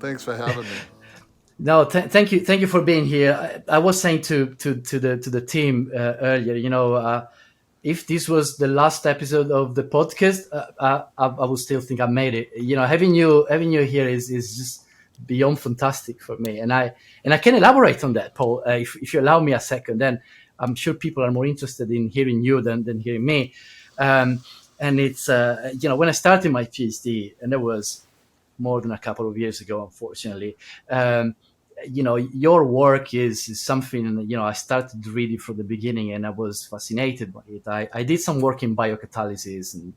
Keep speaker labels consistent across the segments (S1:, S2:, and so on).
S1: Thanks for having me.
S2: No, thank you for being here. I was saying to the team earlier, if this was the last episode of the podcast, I would still think I made it. Having you here is just beyond fantastic for me, and I can elaborate on that, Paul, if you allow me a second. Then I'm sure people are more interested in hearing you than hearing me. And it's when I started my PhD, and that was more than a couple of years ago, unfortunately. Your work is something, I started reading from the beginning, and I was fascinated by it. I did some work in biocatalysis, and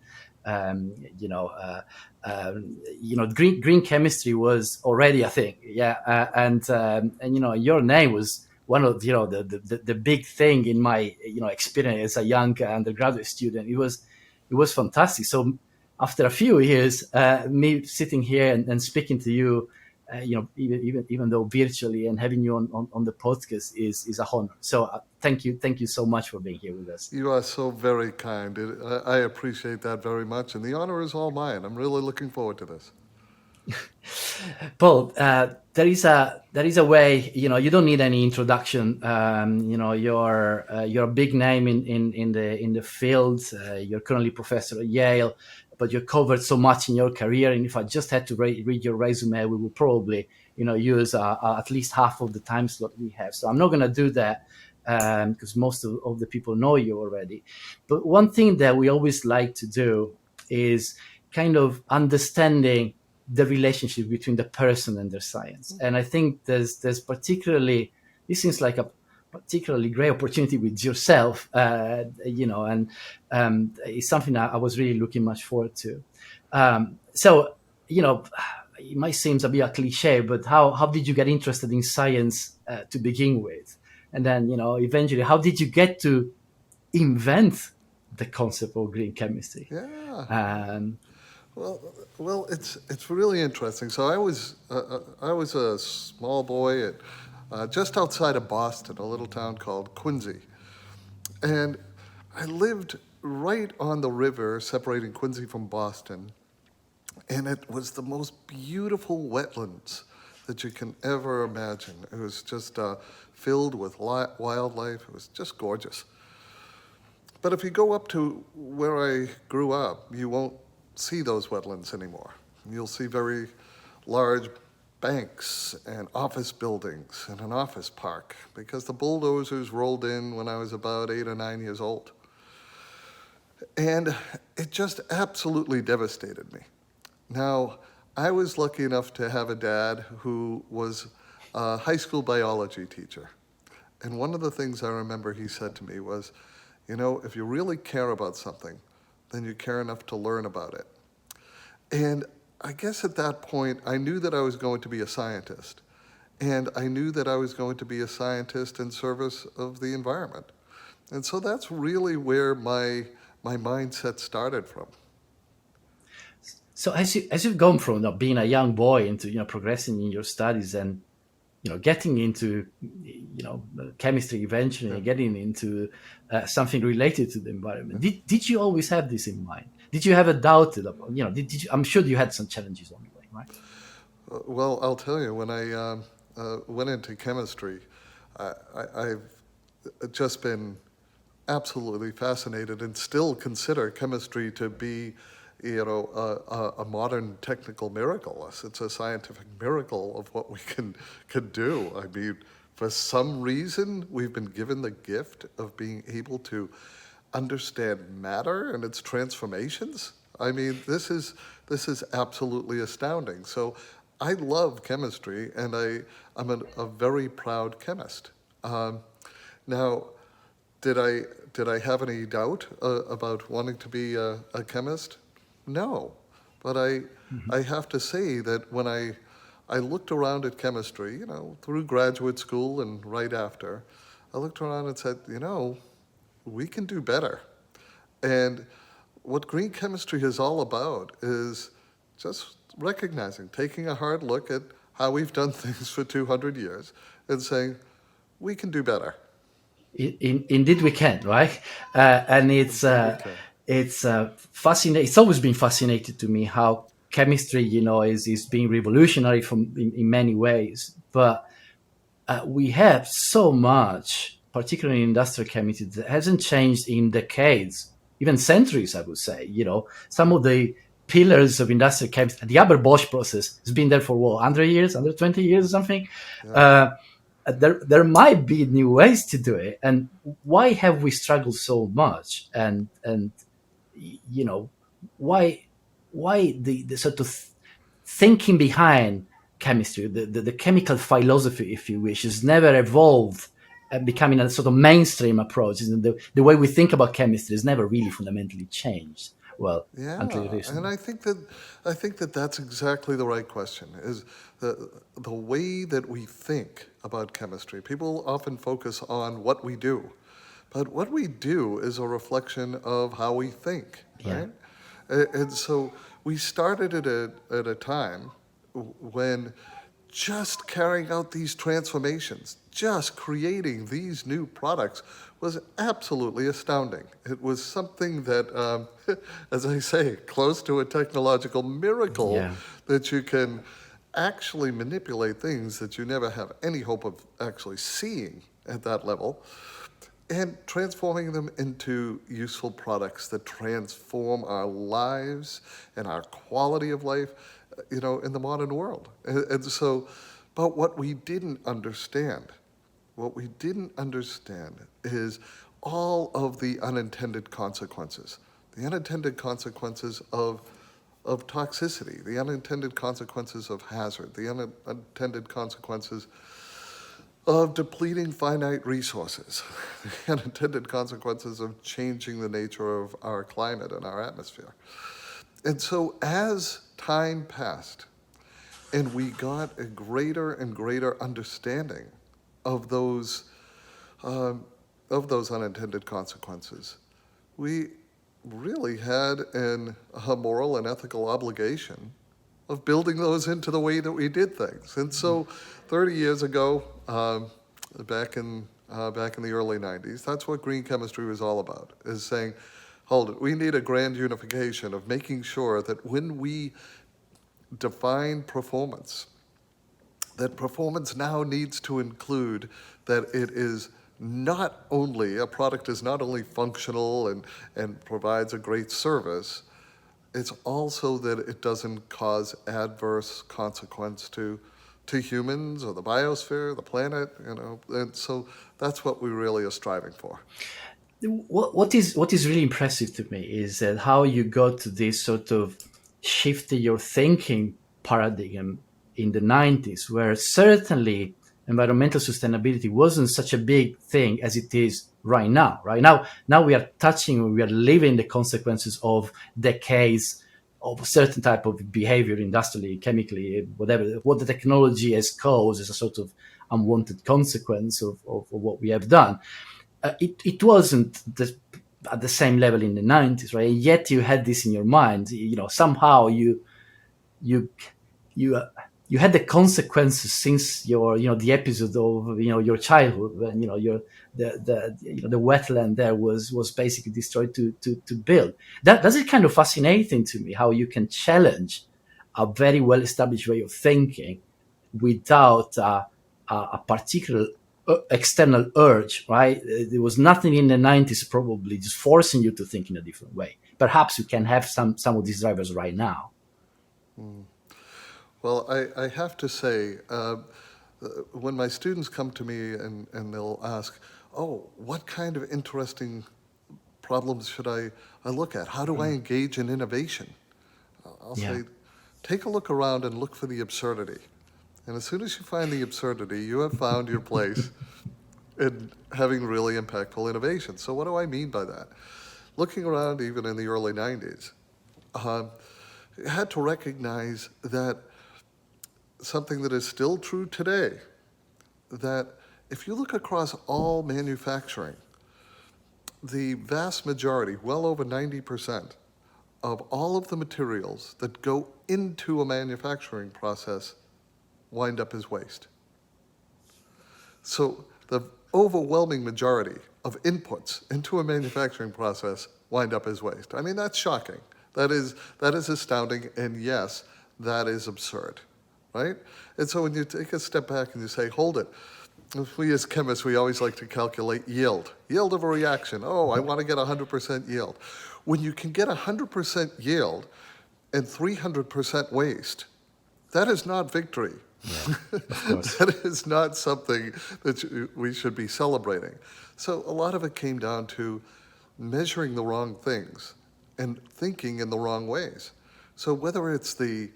S2: green chemistry was already a thing. Yeah. And your name was one of, the big thing in my, experience as a young undergraduate student. It was fantastic. So after a few years, me sitting here and speaking to you, even though virtually, and having you on the podcast is a honor. So thank you so much for being here with us.
S1: You are so very kind. I appreciate that very much, and the honor is all mine. I'm really looking forward to this.
S2: Paul, there is a way. You don't need any introduction. You're a big name in the field. You're currently professor at Yale, but you covered so much in your career. And if I just had to read your resume, we would probably use at least half of the time slot we have. So I'm not going to do that because most of the people know you already. But one thing that we always like to do is kind of understanding the relationship between the person and their science. And I think there's particularly, this seems like a particularly great opportunity with yourself, and it's something I was really looking much forward to. So, it might seem a bit a cliche, but how did you get interested in science to begin with? And then, eventually, how did you get to invent the concept of green chemistry?
S1: Yeah. Well, it's really interesting. So I was a small boy at just outside of Boston, a little town called Quincy, and I lived right on the river separating Quincy from Boston, and it was the most beautiful wetlands that you can ever imagine. It was just filled with wildlife. It was just gorgeous. But if you go up to where I grew up, you won't see those wetlands anymore. You'll see very large banks and office buildings and an office park because the bulldozers rolled in when I was about 8 or 9 years old. And it just absolutely devastated me. Now, I was lucky enough to have a dad who was a high school biology teacher. And one of the things I remember he said to me was, if you really care about something, then you care enough to learn about it. And I guess at that point, I knew that I was going to be a scientist. And I knew that I was going to be a scientist in service of the environment. And so that's really where my mindset started from.
S2: So as you've gone from being a young boy into progressing in your studies and getting into chemistry eventually, and getting into something related to the environment, did you always have this in mind? Did you have a doubt about did you, I'm sure you had some challenges on the way, right?
S1: Well, I'll tell you, when I went into chemistry, I've just been absolutely fascinated and still consider chemistry to be a modern technical miracle. It's a scientific miracle of what we can do. I mean, for some reason, we've been given the gift of being able to understand matter and its transformations. I mean, this is absolutely astounding. So I love chemistry, and I'm a very proud chemist. Now, did I have any doubt about wanting to be a chemist? No, but I have to say that when I looked around at chemistry, through graduate school and right after, I looked around and said, we can do better. And what green chemistry is all about is just recognizing, taking a hard look at how we've done things for 200 years and saying, we can do better.
S2: Indeed we can, right? And it's fascinating. It's always been fascinating to me how chemistry, is being revolutionary in many ways, but we have so much, particularly in industrial chemistry, that hasn't changed in decades, even centuries, I would say. Some of the pillars of industrial chemistry, the Haber-Bosch process has been there for 100 years, 120 years or something.
S1: Yeah.
S2: There might be new ways to do it. And why have we struggled so much? And why the sort of thinking behind chemistry, the chemical philosophy, if you wish, has never evolved and becoming a sort of mainstream approach. And the way we think about chemistry has never really fundamentally changed. Well, until
S1: Yeah, and
S2: recently.
S1: I think that that's exactly the right question. Is the way that we think about chemistry. People often focus on what we do, but what we do is a reflection of how we think,
S2: Yeah.
S1: right? And so we started at a time when just carrying out these transformations, just creating these new products was absolutely astounding. It was something that, as I say, close to a technological miracle
S2: Yeah.
S1: that you can actually manipulate things that you never have any hope of actually seeing at that level and transforming them into useful products that transform our lives and our quality of life, in the modern world. And so, but what we didn't understand is all of the unintended consequences, the unintended consequences of toxicity, the unintended consequences of hazard, the unintended consequences of depleting finite resources, the unintended consequences of changing the nature of our climate and our atmosphere. And so as time passed and we got a greater and greater understanding of those, um, of those unintended consequences, we really had a moral and ethical obligation of building those into the way that we did things. And so 30 years ago, back in the early 90s, that's what green chemistry was all about, is saying, hold it, we need a grand unification of making sure that when we define performance, that performance now needs to include that it is not only, a product is not only functional and provides a great service, it's also that it doesn't cause adverse consequence to humans or the biosphere, the planet, and so that's what we really are striving for.
S2: What is really impressive to me is that how you got to this sort of shift in your thinking paradigm in the 90s, where certainly environmental sustainability wasn't such a big thing as it is right now. Now we are living the consequences of decades of a certain type of behavior, industrially, chemically, whatever. What the technology has caused is a sort of unwanted consequence of what we have done. It wasn't at the same level in the 90s, right? And yet you had this in your mind. Somehow you you uh, you had the consequences since your the episode of your childhood when your the wetland there was basically destroyed to build. That's kind of fascinating to me, how you can challenge a very well established way of thinking without a particular external urge, right? There was nothing in the 90s probably just forcing you to think in a different way. Perhaps you can have some of these drivers right now.
S1: Well, I have to say, when my students come to me and they'll ask, oh, what kind of interesting problems should I look at? How do I engage in innovation? I'll
S2: Yeah.
S1: say, take a look around and look for the absurdity. And as soon as you find the absurdity, you have found your place in having really impactful innovation. So what do I mean by that? Looking around even in the early 90s, you had to recognize that something that is still true today, that if you look across all manufacturing, the vast majority, well over 90%, of all of the materials that go into a manufacturing process wind up as waste. So the overwhelming majority of inputs into a manufacturing process wind up as waste. I mean, that's shocking. That is astounding, and yes, that is absurd, right? And so when you take a step back and you say, hold it, if we as chemists, we always like to calculate yield of a reaction. Oh, I want to get 100% yield. When you can get 100% yield and 300% waste, that is not victory.
S2: Yeah, of course.
S1: That is not something that we should be celebrating. So a lot of it came down to measuring the wrong things and thinking in the wrong ways. So whether it's the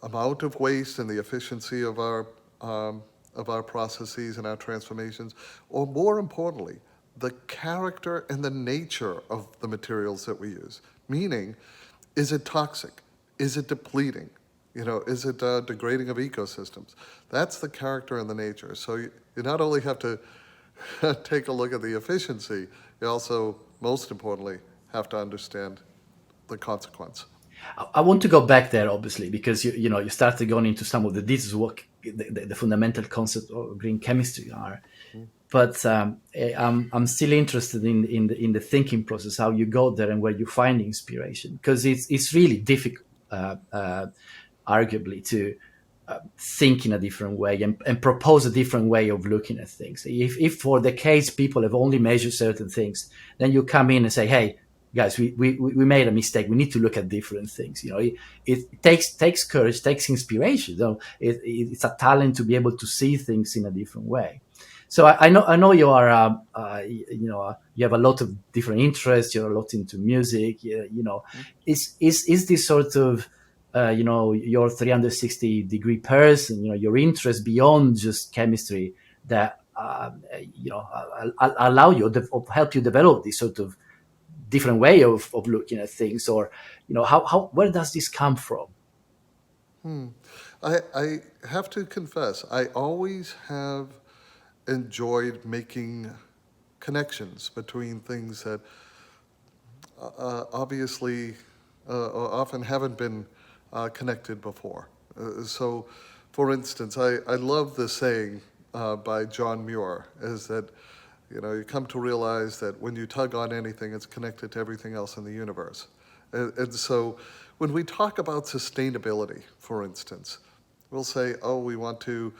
S1: amount of waste and the efficiency of our processes and our transformations, or more importantly, the character and the nature of the materials that we use. Meaning, is it toxic? Is it depleting? Is it degrading of ecosystems? That's the character and the nature. So you not only have to take a look at the efficiency, you also, most importantly, have to understand the consequence.
S2: I want to go back there, obviously, because you started going into some of this is what the fundamental concept of green chemistry are. But I'm still interested in the thinking process, how you go there and where you find inspiration, because it's really difficult, arguably, to think in a different way and propose a different way of looking at things. If for decades people have only measured certain things, then you come in and say, hey, guys, we made a mistake. We need to look at different things. It takes courage, takes inspiration. It's a talent to be able to see things in a different way. So I know you are, you have a lot of different interests. You're a lot into music. Is this sort of, your 360-degree person, your interest beyond just chemistry that, allow you, help you develop this sort of different way of looking at things, or where does this come from?
S1: I have to confess, I always have enjoyed making connections between things that obviously often haven't been connected before. So, for instance, I love the saying by John Muir, is that you come to realize that when you tug on anything, it's connected to everything else in the universe. And so when we talk about sustainability, for instance, we'll say, oh, we want to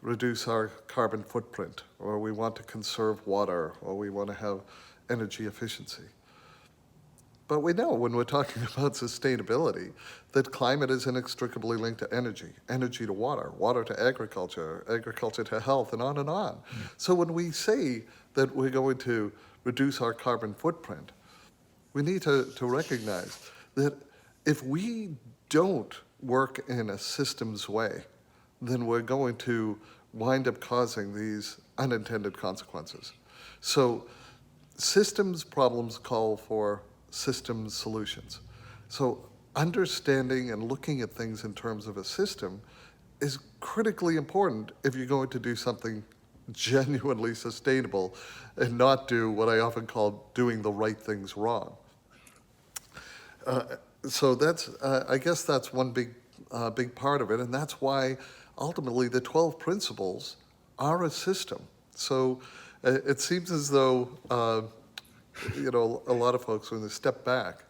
S1: reduce our carbon footprint, or we want to conserve water, or we want to have energy efficiency. But we know when we're talking about sustainability that climate is inextricably linked to energy to water, water to agriculture, agriculture to health, and on and on. So when we say that we're going to reduce our carbon footprint, we need to recognize that if we don't work in a systems way, then we're going to wind up causing these unintended consequences. So systems problems call for systems solutions. So understanding and looking at things in terms of a system is critically important if you're going to do something genuinely sustainable and not do what I often call doing the right things wrong. So that's, I guess that's one big part of it, and that's why ultimately the 12 principles are a system. So it seems as though a lot of folks, when they step back,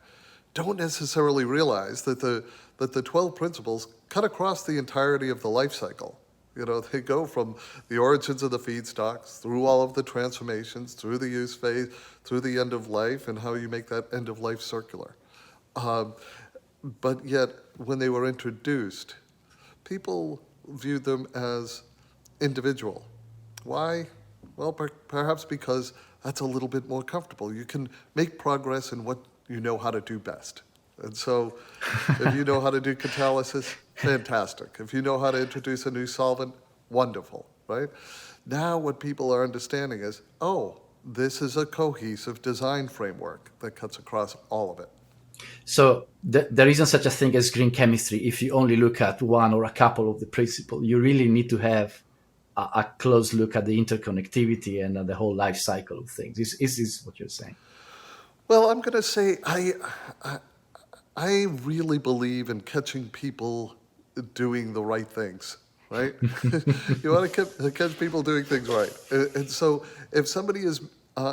S1: don't necessarily realize that the 12 principles cut across the entirety of the life cycle. They go from the origins of the feedstocks, through all of the transformations, through the use phase, through the end of life, and how you make that end of life circular. But yet, when they were introduced, people viewed them as individual. Why? Well, perhaps because that's a little bit more comfortable. You can make progress in what you know how to do best. And so if you know how to do catalysis, fantastic. If you know how to introduce a new solvent, wonderful, right? Now what people are understanding is, oh, this is a cohesive design framework that cuts across all of it.
S2: So there isn't such a thing as green chemistry if you only look at one or a couple of the principles. You really need to have a close look at the interconnectivity and the whole life cycle of things. Is this what you're saying?
S1: Well, I'm going to say I really believe in catching people doing the right things, right? You want to catch people doing things right. And so if somebody is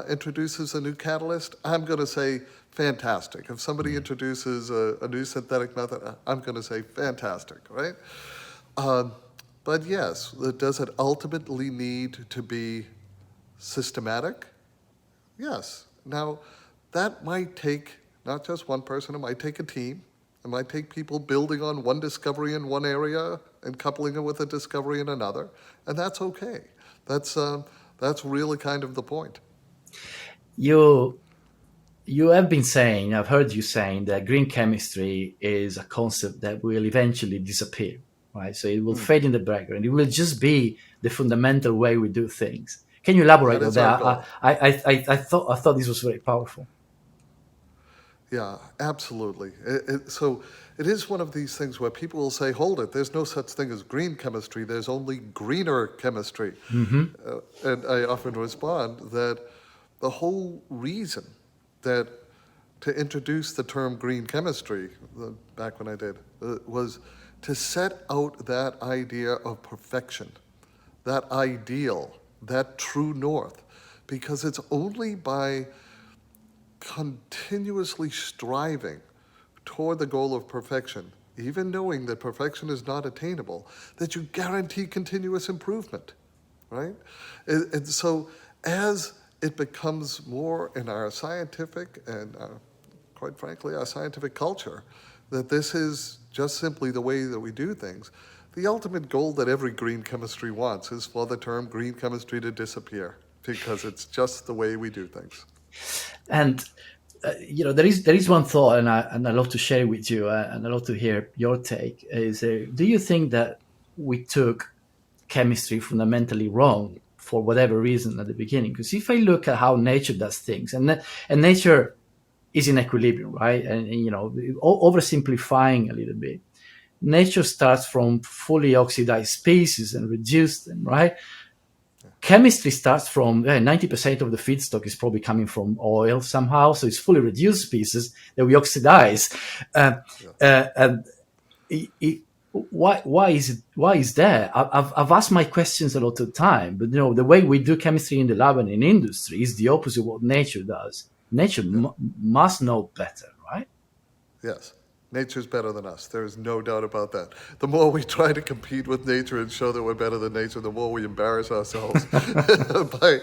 S1: introduces a new catalyst, I'm going to say fantastic. If somebody introduces a new synthetic method, I'm going to say fantastic, right? Um, but yes, does it ultimately need to be systematic? Yes. Now, that might take not just one person, it might take a team. It might take people building on one discovery in one area and coupling it with a discovery in another, and that's okay. That's really kind of the point.
S2: You you have been saying, I've heard you saying that green chemistry is a concept that will eventually disappear, right? So it will fade in the background. It will just be the fundamental way we do things. Can you elaborate
S1: That
S2: on
S1: is our
S2: that?
S1: goal.
S2: I thought this was very powerful.
S1: Yeah, absolutely. So it is one of these things where people will say, hold it, there's no such thing as green chemistry, there's only greener chemistry. And I often respond that the whole reason that to introduce the term green chemistry, back when I did, was to set out that idea of perfection, that ideal, that true north, because it's only by continuously striving toward the goal of perfection, even knowing that perfection is not attainable, that you guarantee continuous improvement, right? And so as it becomes more in our scientific and, quite frankly, our scientific culture, that this is just simply the way that we do things, the ultimate goal that every green chemistry wants is for the term green chemistry to disappear, because it's just the way we do things.
S2: And there is one thought, and I love to share it with you, and I love to hear your take. Is do you think that we took chemistry fundamentally wrong for whatever reason at the beginning? Because if I look at how nature does things, and nature is in equilibrium, right? And oversimplifying a little bit, nature starts from fully oxidized species and reduce them, right? Chemistry starts from 90% of the feedstock is probably coming from oil somehow, so it's fully reduced species that we oxidize. Uh, and why is that? I've asked my questions a lot of time, but the way we do chemistry in the lab and in industry is the opposite of what nature does. Nature
S1: Yeah.
S2: must know better, right?
S1: Yes, nature's better than us. There is no doubt about that. The more we try to compete with nature and show that we're better than nature, the more we embarrass ourselves. by,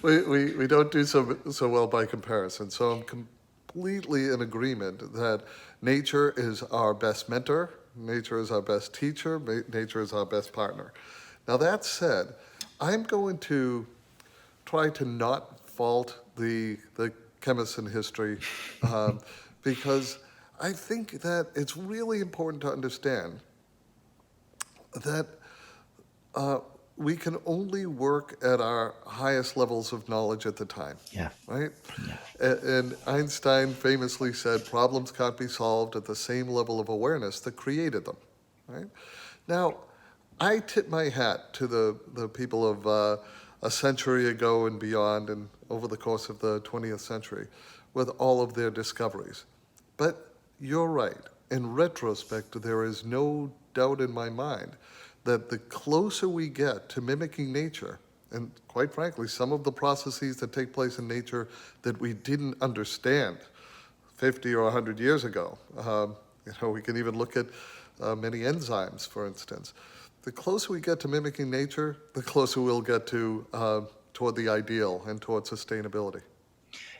S1: we don't do so well by comparison. So I'm completely in agreement that nature is our best mentor, nature is our best teacher, nature is our best partner. Now, that said, I'm going to try to not fault the chemists in history, um, because I think that it's really important to understand that uh, we can only work at our highest levels of knowledge at the time,
S2: Yeah,
S1: right?
S2: yeah,
S1: And Einstein famously said problems can't be solved at the same level of awareness that created them, right? Now, I tip my hat to the people of a century ago and beyond, and over the course of the 20th century, with all of their discoveries. But you're right. In retrospect, there is no doubt in my mind that the closer we get to mimicking nature, and quite frankly, some of the processes that take place in nature that we didn't understand 50 or 100 years ago, we can even look at many enzymes, for instance. The closer we get to mimicking nature, the closer we'll get to toward the ideal and toward sustainability.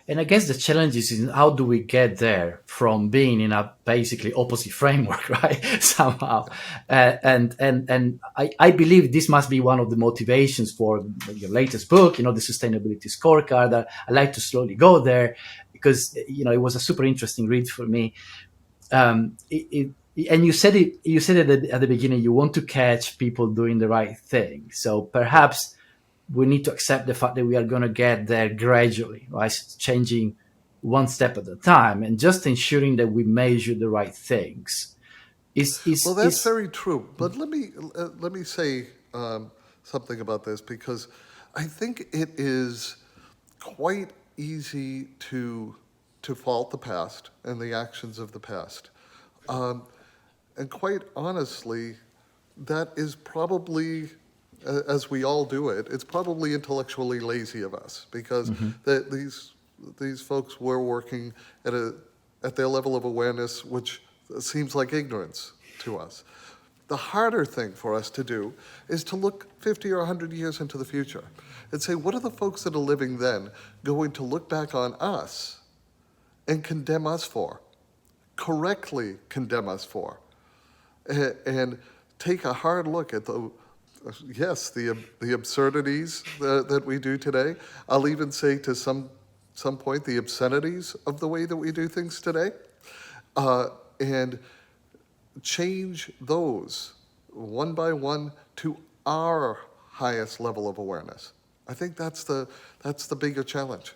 S2: and I guess the challenge is in how do we get there from being in a basically opposite framework, right? Somehow, and I believe this must be one of the motivations for your latest book, the sustainability scorecard. That I like to slowly go there because it was a super interesting read for me. And you said it at the beginning. You want to catch people doing the right thing, so
S1: Yeah.
S2: perhaps we need to accept the fact that we are going to get there gradually, right? Changing one step at a time and just ensuring that we measure the right things.
S1: Well, that's
S2: Is
S1: very true. But let me say something about this, because I think it is quite easy to fault the past and the actions of the past. Um, and quite honestly, that is probably as we all do it, it's probably intellectually lazy of us, because these folks were working at their level of awareness, which seems like ignorance to us. The harder thing for us to do is to look 50 or 100 years into the future and say, what are the folks that are living then going to look back on us and condemn us for, correctly condemn us for, and take a hard look at the absurdities that we do today. I'll even say to some point the obscenities of the way that we do things today, and change those one by one to our highest level of awareness. I think that's the bigger challenge.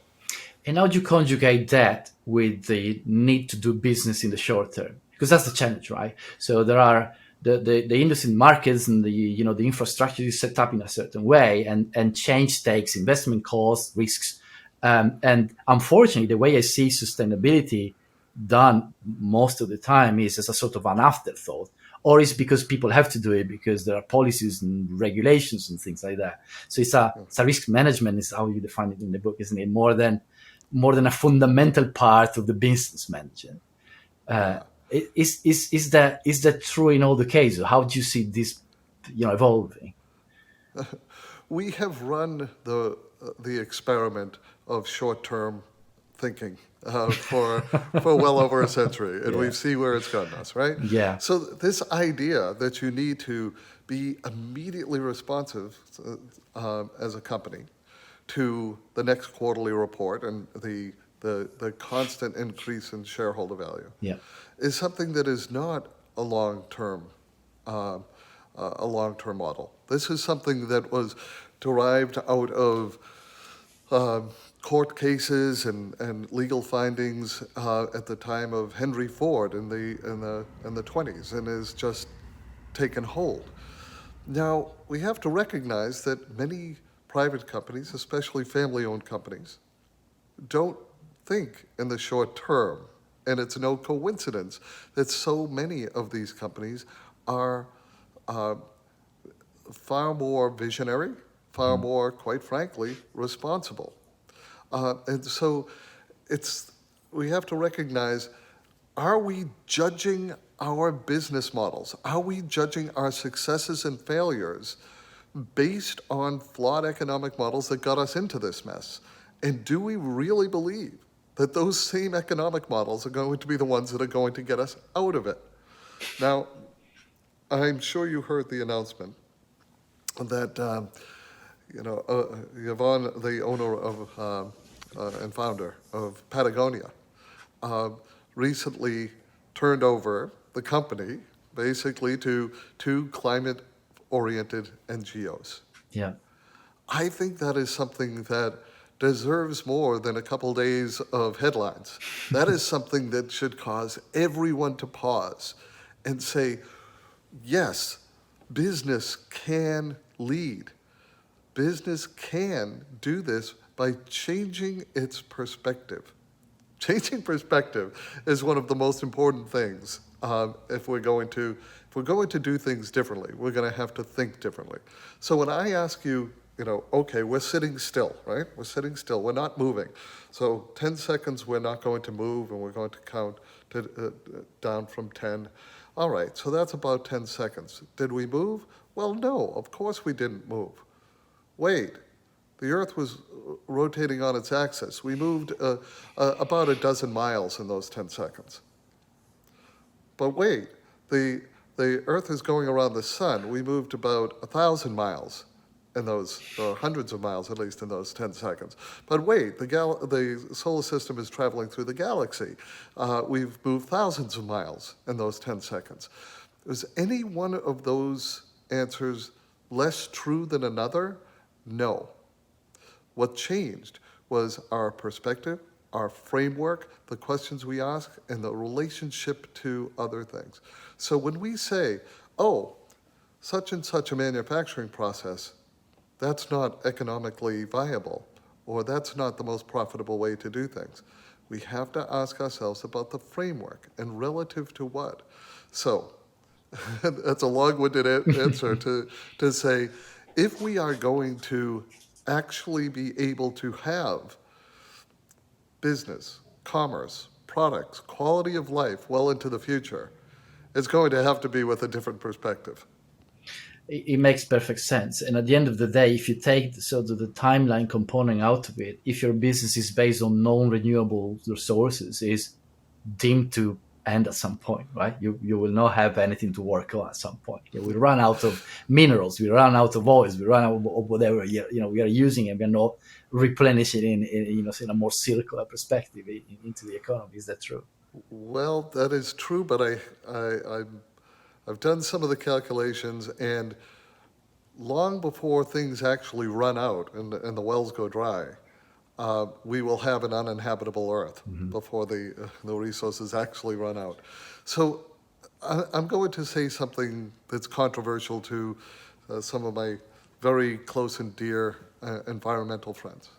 S2: And how do you conjugate that with the need to do business in the short term? Because that's the challenge, right? So there are the industry markets, and the infrastructure is set up in a certain way, and change takes investment costs, risks. And unfortunately, the way I see sustainability done most of the time is as a sort of an afterthought, or it's because people have to do it because there are policies and regulations and things like that. So it's a risk management, is how you define it in the book, isn't it? More than a fundamental part of the business management. Is that true in all the cases? How do you see this, evolving?
S1: We have run the experiment of short-term thinking for well over a century, and we've seen where it's gotten us, right?
S2: Yeah.
S1: So this idea that you need to be immediately responsive as a company to the next quarterly report and the constant increase in shareholder value is something that is not a long-term model. This is something that was derived out of court cases and legal findings at the time of Henry Ford in the 20s, and has just taken hold. Now, we have to recognize that many private companies, especially family-owned companies, don't think in the short term, and it's no coincidence that so many of these companies are far more visionary, far more, quite frankly, responsible. And so we have to recognize, are we judging our business models? Are we judging our successes and failures based on flawed economic models that got us into this mess? And do we really believe that those same economic models are going to be the ones that are going to get us out of it? Now, I'm sure you heard the announcement that Yvonne, the owner of and founder of Patagonia, recently turned over the company basically to two climate-oriented NGOs.
S2: Yeah.
S1: I think that is something that deserves more than a couple days of headlines. That is something that should cause everyone to pause and say, yes, business can lead. Business can do this by changing its perspective. Changing perspective is one of the most important things. If we're going to do things differently, we're going to have to think differently. So when I ask you, okay, we're sitting still, right? We're sitting still. We're not moving. So 10 seconds, we're not going to move, and we're going to count down from 10. All right, so that's about 10 seconds. Did we move? Well, no, of course we didn't move. Wait, the Earth was rotating on its axis. We moved about a dozen miles in those 10 seconds. But wait, the Earth is going around the sun. We moved about 1,000 miles in those, or hundreds of miles at least, in those 10 seconds. But wait, the solar system is traveling through the galaxy. We've moved thousands of miles in those 10 seconds. Was any one of those answers less true than another? No. What changed was our perspective, our framework, the questions we ask, and the relationship to other things. So when we say, oh, such and such a manufacturing process, that's not economically viable, or that's not the most profitable way to do things, we have to ask ourselves about the framework and relative to what. So that's a long-winded answer to say, if we are going to actually be able to have business, commerce, products, quality of life well into the future, it's going to have to be with a different perspective.
S2: It makes perfect sense. And at the end of the day, if you take sort of the timeline component out of it, if your business is based on non-renewable resources, is deemed to end at some point, right? You will not have anything to work on at some point. We run out of minerals, we run out of oils, we run out of whatever we are using, and we are not replenishing in a more circular perspective into the economy. Is that true?
S1: Well, that is true, but I've done some of the calculations, and long before things actually run out and the wells go dry, we will have an uninhabitable Earth before the resources actually run out. So I'm going to say something that's controversial to some of my very close and dear environmental friends.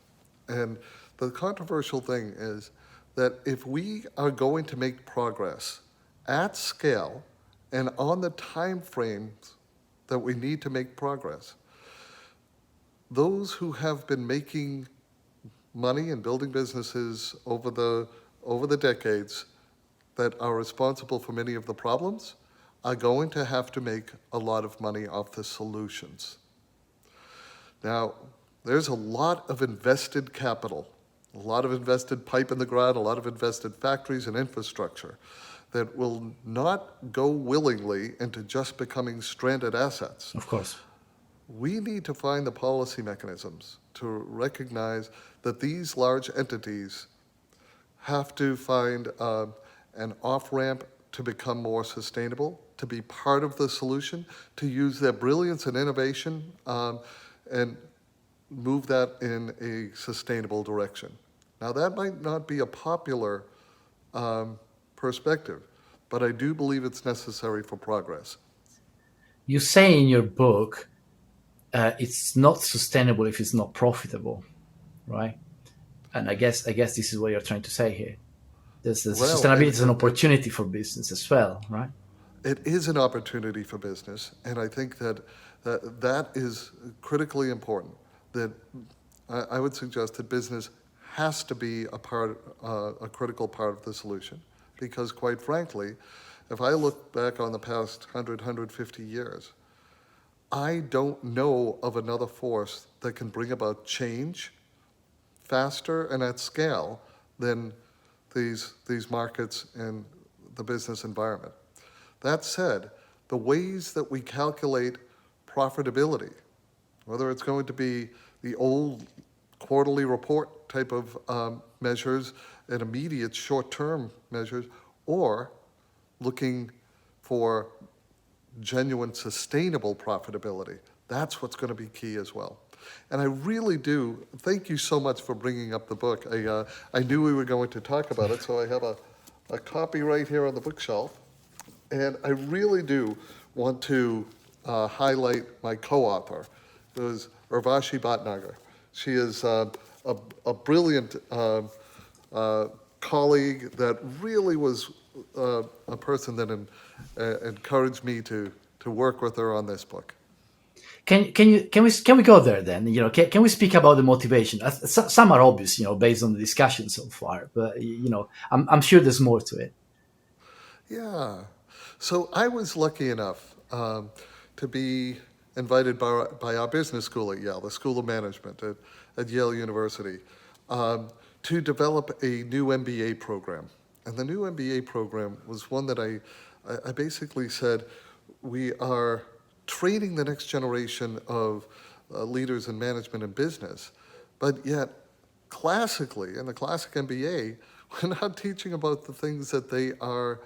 S1: And the controversial thing is that if we are going to make progress at scale and on the time frames that we need to make progress, those who have been making money and building businesses over the decades that are responsible for many of the problems are going to have to make a lot of money off the solutions. Now, there's a lot of invested capital, a lot of invested pipe in the ground, a lot of invested factories and infrastructure that will not go willingly into just becoming stranded assets.
S2: Of course.
S1: We need to find the policy mechanisms to recognize that these large entities have to find an off-ramp to become more sustainable, to be part of the solution, to use their brilliance and innovation and move that in a sustainable direction. Now, that might not be a popular perspective, but I do believe it's necessary for progress.
S2: You say in your book, it's not sustainable if it's not profitable, right? And I guess this is what you're trying to say here. The sustainability is an opportunity for business as well, right?
S1: It is an opportunity for business, and I think that is critically important. That I would suggest that business has to be a critical part of the solution, because quite frankly, if I look back on the past 150 years, I don't know of another force that can bring about change faster and at scale than these markets and the business environment. That said, the ways that we calculate profitability, whether it's going to be the old quarterly report type of measures and immediate short-term measures, or looking for genuine sustainable profitability, that's what's going to be key as well. And I really do thank you so much for bringing up the book. I knew we were going to talk about it, so I have a copy right here on the bookshelf. And I really do want to highlight my co-author, who is Urvashi Bhatnagar. She is a brilliant colleague that really was a person that encouraged me to work with her on this book.
S2: Can we go there then? Can we speak about the motivation? Some are obvious, based on the discussion so far, but I'm sure there's more to it.
S1: Yeah. So I was lucky enough to be invited by our business school at Yale, the School of Management at Yale University, to develop a new MBA program. And the new MBA program was one that I basically said, we are training the next generation of leaders in management and business, but yet classically, in the classic MBA, we're not teaching about the things that are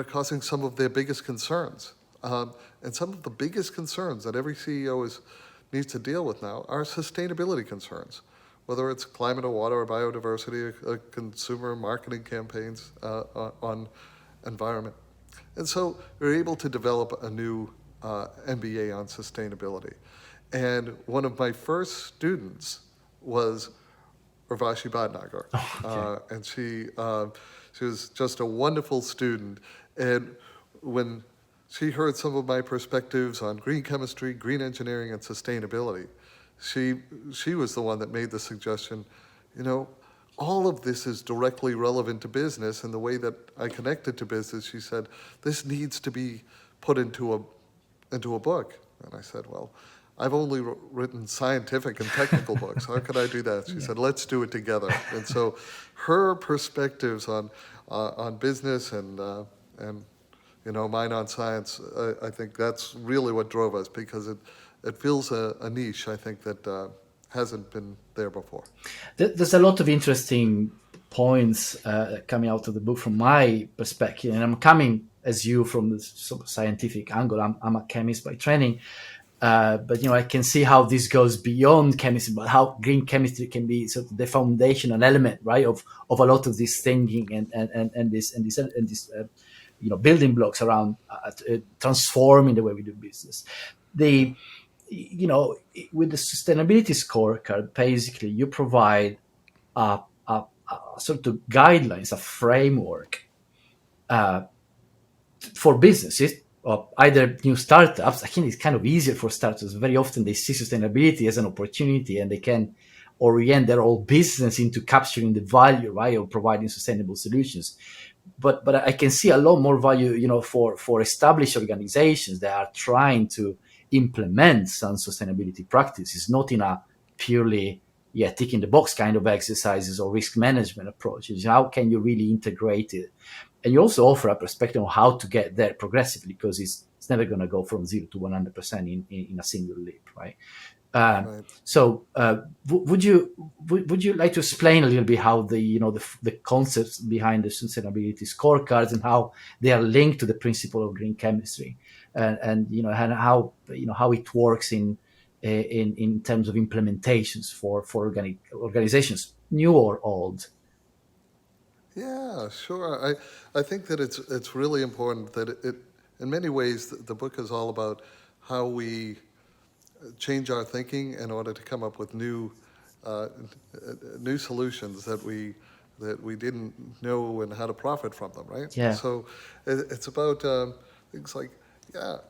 S1: causing some of their biggest concerns. And some of the biggest concerns that every CEO needs to deal with now are sustainability concerns, whether it's climate or water or biodiversity, or consumer marketing campaigns on environment. And so we're able to develop a new MBA on sustainability. And one of my first students was Urvashi Bhatnagar. Okay. And she was just a wonderful student. And when She heard some of my perspectives on green chemistry, green engineering, and sustainability. She, she was the one that made the suggestion, you know, all of this is directly relevant to business, and the way that I connected to business, she said, this needs to be put into a book. And I said, well, I've only written scientific and technical books. How could I do that? She said, let's do it together. And so her perspectives on business and mine on science, I think that's really what drove us, because it fills a niche, I think, that hasn't been there before.
S2: There's a lot of interesting points coming out of the book from my perspective, and I'm coming as you from the sort of scientific angle. I'm a chemist by training, but I can see how this goes beyond chemistry, but how green chemistry can be sort of the foundational element, right, of a lot of this thinking and this building blocks around transforming the way we do business. The With the sustainability scorecard, basically you provide a sort of guidelines, a framework for businesses, or either new startups. I think it's kind of easier for startups. Very often they see sustainability as an opportunity, and they can orient their whole business into capturing the value, right, or providing sustainable solutions. But I can see a lot more value, for established organizations that are trying to implement some sustainability practices, not in a purely tick in the box kind of exercises or risk management approaches. How can you really integrate it? And you also offer a perspective on how to get there progressively, because it's never going to go from 0 to 100% in a single leap, right?
S1: Right.
S2: So, would you like to explain a little bit how the concepts behind the sustainability scorecards and how they are linked to the principle of green chemistry, and how it works in terms of implementations for organic organizations, new or old?
S1: Yeah, sure. I think that it's really important that it in many ways the book is all about how we change our thinking in order to come up with new solutions that we didn't know and how to profit from them, right?
S2: Yeah.
S1: So it's about things like,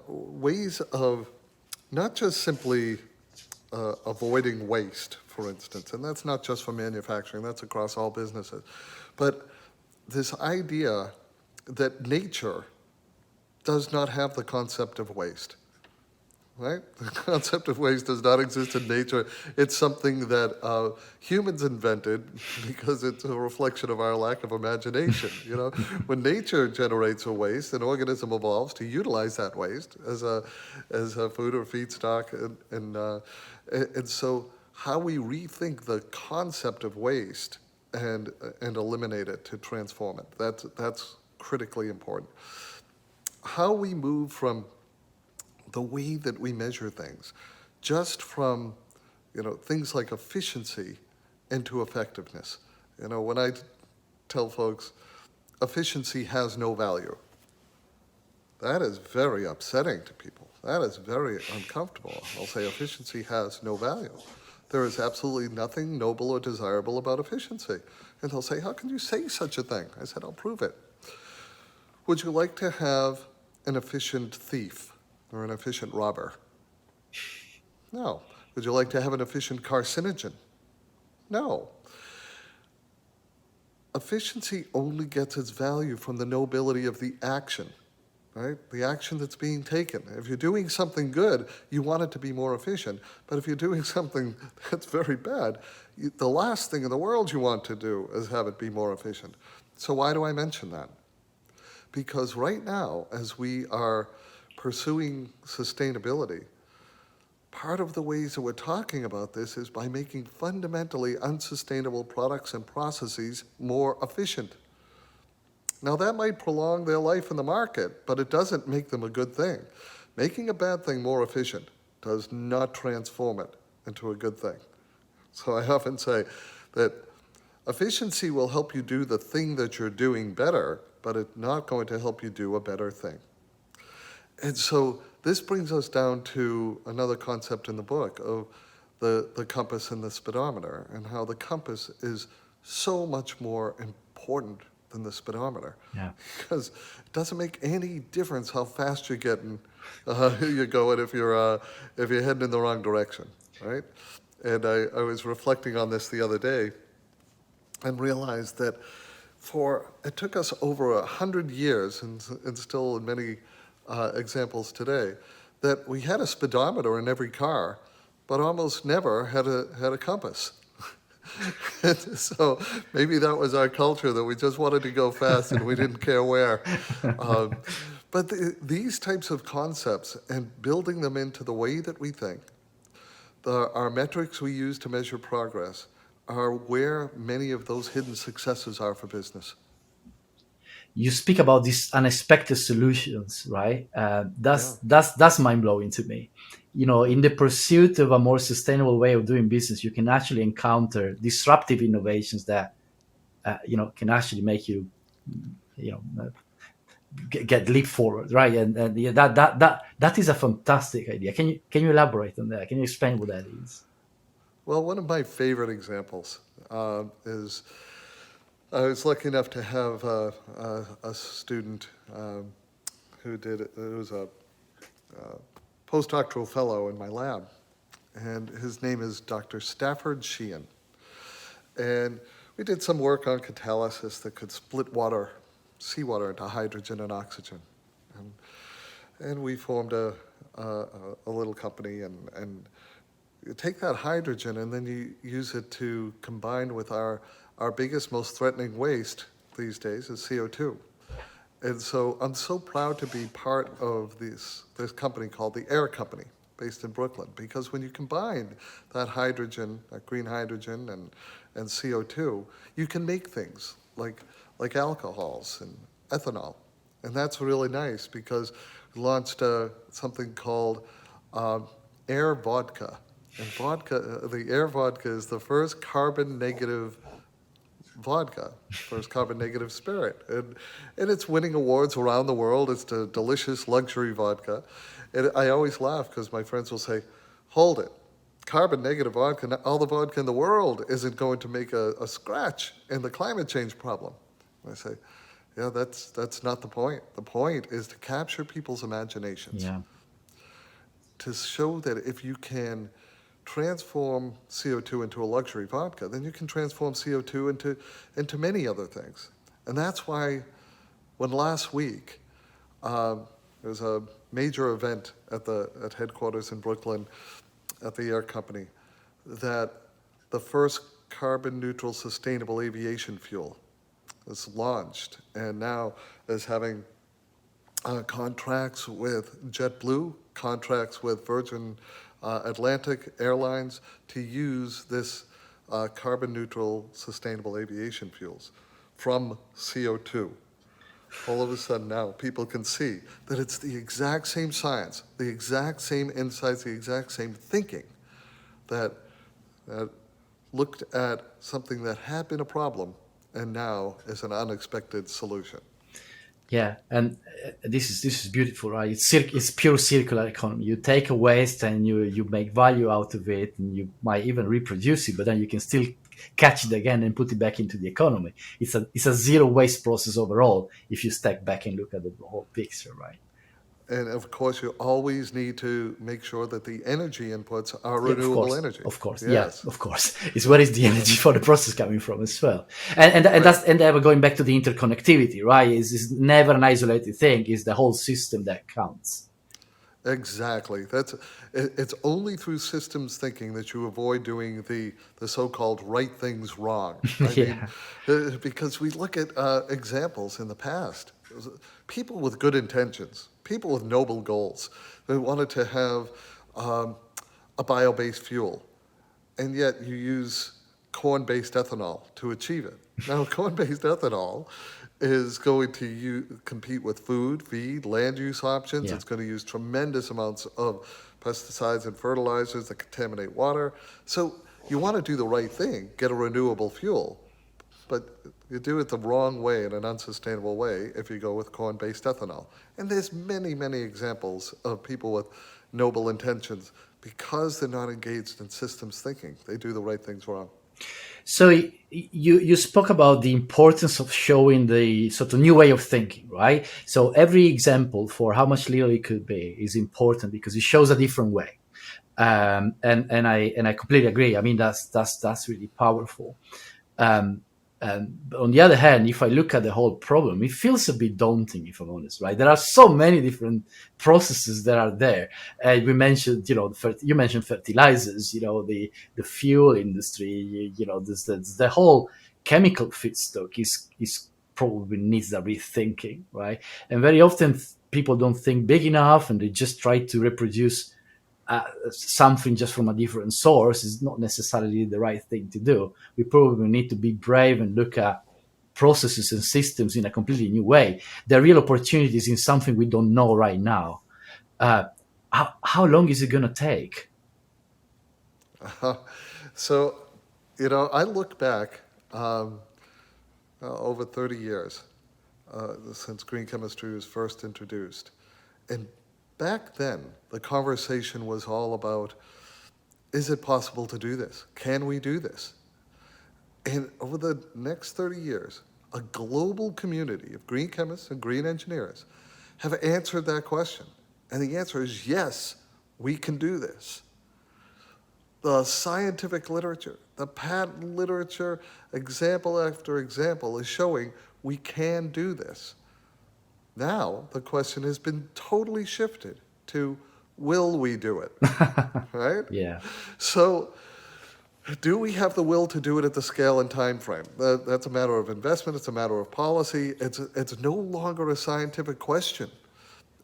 S1: ways of not just simply avoiding waste, for instance, and that's not just for manufacturing, that's across all businesses, but this idea that nature does not have the concept of waste. Right? The concept of waste does not exist in nature. It's something that humans invented because it's a reflection of our lack of imagination. When nature generates a waste, an organism evolves to utilize that waste as a food or feedstock, and so how we rethink the concept of waste and eliminate it to transform it. That's critically important. How we move from the way that we measure things, just from things like efficiency into effectiveness. When I tell folks efficiency has no value, that is very upsetting to people. That is very uncomfortable. I'll say efficiency has no value. There is absolutely nothing noble or desirable about efficiency. And they'll say, how can you say such a thing? I said, I'll prove it. Would you like to have an efficient thief or an efficient robber? No. Would you like to have an efficient carcinogen? No. Efficiency only gets its value from the nobility of the action, right? The action that's being taken. If you're doing something good, you want it to be more efficient. But if you're doing something that's very bad, the last thing in the world you want to do is have it be more efficient. So why do I mention that? Because right now, as we are pursuing sustainability, part of the ways that we're talking about this is by making fundamentally unsustainable products and processes more efficient. Now, that might prolong their life in the market, but it doesn't make them a good thing. Making a bad thing more efficient does not transform it into a good thing. So I often say that efficiency will help you do the thing that you're doing better, but it's not going to help you do a better thing. And so this brings us down to another concept in the book of the compass and the speedometer, and how the compass is so much more important than the speedometer.
S2: Yeah.
S1: Because it doesn't make any difference how fast you're getting, you're going if you're heading in the wrong direction, right? And I was reflecting on this the other day and realized that it took us over 100 years, and still in many examples today, that we had a speedometer in every car, but almost never had a compass. So maybe that was our culture, that we just wanted to go fast and we didn't care where. Um, but these types of concepts and building them into the way that we think, our metrics we use to measure progress, are where many of those hidden successes are for business.
S2: You speak about these unexpected solutions, right?
S1: Yeah.
S2: That's mind blowing to me. In the pursuit of a more sustainable way of doing business, you can actually encounter disruptive innovations that can actually make you you know get leap forward, right? And yeah, that is a fantastic idea. Can you elaborate on that? Can you explain what that is?
S1: Well, one of my favorite examples is I was lucky enough to have a student who was a postdoctoral fellow in my lab, and his name is Dr. Stafford Sheehan. And we did some work on catalysis that could split seawater into hydrogen and oxygen. And we formed a little company, and you take that hydrogen and then you use it to combine with our biggest, most threatening waste these days is CO2. And so I'm so proud to be part of this company called the Air Company, based in Brooklyn, because when you combine that hydrogen, that green hydrogen and CO2, you can make things like alcohols and ethanol. And that's really nice because we launched something called Air Vodka. And the Air Vodka is the first carbon negative vodka, first carbon negative spirit. And it's winning awards around the world. It's a delicious luxury vodka. And I always laugh because my friends will say, hold it. Carbon negative vodka, all the vodka in the world isn't going to make a scratch in the climate change problem. And I say, yeah, that's not the point. The point is to capture people's imaginations.
S2: Yeah.
S1: To show that if you can transform CO2 into a luxury vodka, then you can transform CO2 into many other things. And that's why when last week there was a major event at headquarters in Brooklyn at the Air Company, that the first carbon neutral sustainable aviation fuel is launched and now is having contracts with JetBlue, contracts with Virgin Atlantic Airlines to use this carbon neutral sustainable aviation fuels from CO2. All of a sudden now people can see that it's the exact same science, the exact same insights, the exact same thinking that looked at something that had been a problem and now is an unexpected solution.
S2: Yeah, and this is beautiful, right? It's pure circular economy. You take a waste and you make value out of it, and you might even reproduce it, but then you can still catch it again and put it back into the economy. It's a zero waste process overall if you step back and look at the whole picture, right?
S1: And of course, you always need to make sure that the energy inputs are
S2: Yeah,
S1: renewable energy.
S2: of course,
S1: Yes.
S2: yeah, of course. It's where is the energy for the process coming from as well, and
S1: Right.
S2: that's and ever going back to the interconnectivity, right? Is never an isolated thing. It's the whole system that counts.
S1: Exactly. It's only through systems thinking that you avoid doing the so-called right things wrong. I
S2: Yeah.
S1: mean, because we look at examples in the past, people with good intentions, people with noble goals, they wanted to have a bio-based fuel, and yet you use corn-based ethanol to achieve it. Now, corn-based ethanol is going to compete with food, feed, land use options.
S2: Yeah.
S1: It's going to use tremendous amounts of pesticides and fertilizers that contaminate water. So you want to do the right thing, get a renewable fuel, but you do it the wrong way in an unsustainable way if you go with corn-based ethanol. And there's many, many examples of people with noble intentions because they're not engaged in systems thinking. They do the right things wrong.
S2: So you spoke about the importance of showing the sort of new way of thinking, right? So every example for how much little it could be is important because it shows a different way. And I completely agree. I mean, that's really powerful. Um, but on the other hand, if I look at the whole problem, it feels a bit daunting, if I'm honest, right? There are so many different processes that are there. We mentioned, you mentioned fertilizers, the fuel industry, the whole chemical feedstock is probably needs a rethinking, right? And very often people don't think big enough, and they just try to reproduce something just from a different source is not necessarily the right thing to do. We probably need to be brave and look at processes and systems in a completely new way. There are real opportunities in something we don't know right now. Uh, how long is it going to take?
S1: So, I look back over 30 years since green chemistry was first introduced. And back then, the conversation was all about, is it possible to do this? Can we do this? And over the next 30 years, a global community of green chemists and green engineers have answered that question. And the answer is yes, we can do this. The scientific literature, the patent literature, example after example is showing we can do this. Now, the question has been totally shifted to will we do it? Right?
S2: Yeah.
S1: So, do we have the will to do it at the scale and time frame? That's a matter of investment. It's a matter of policy. It's no longer a scientific question.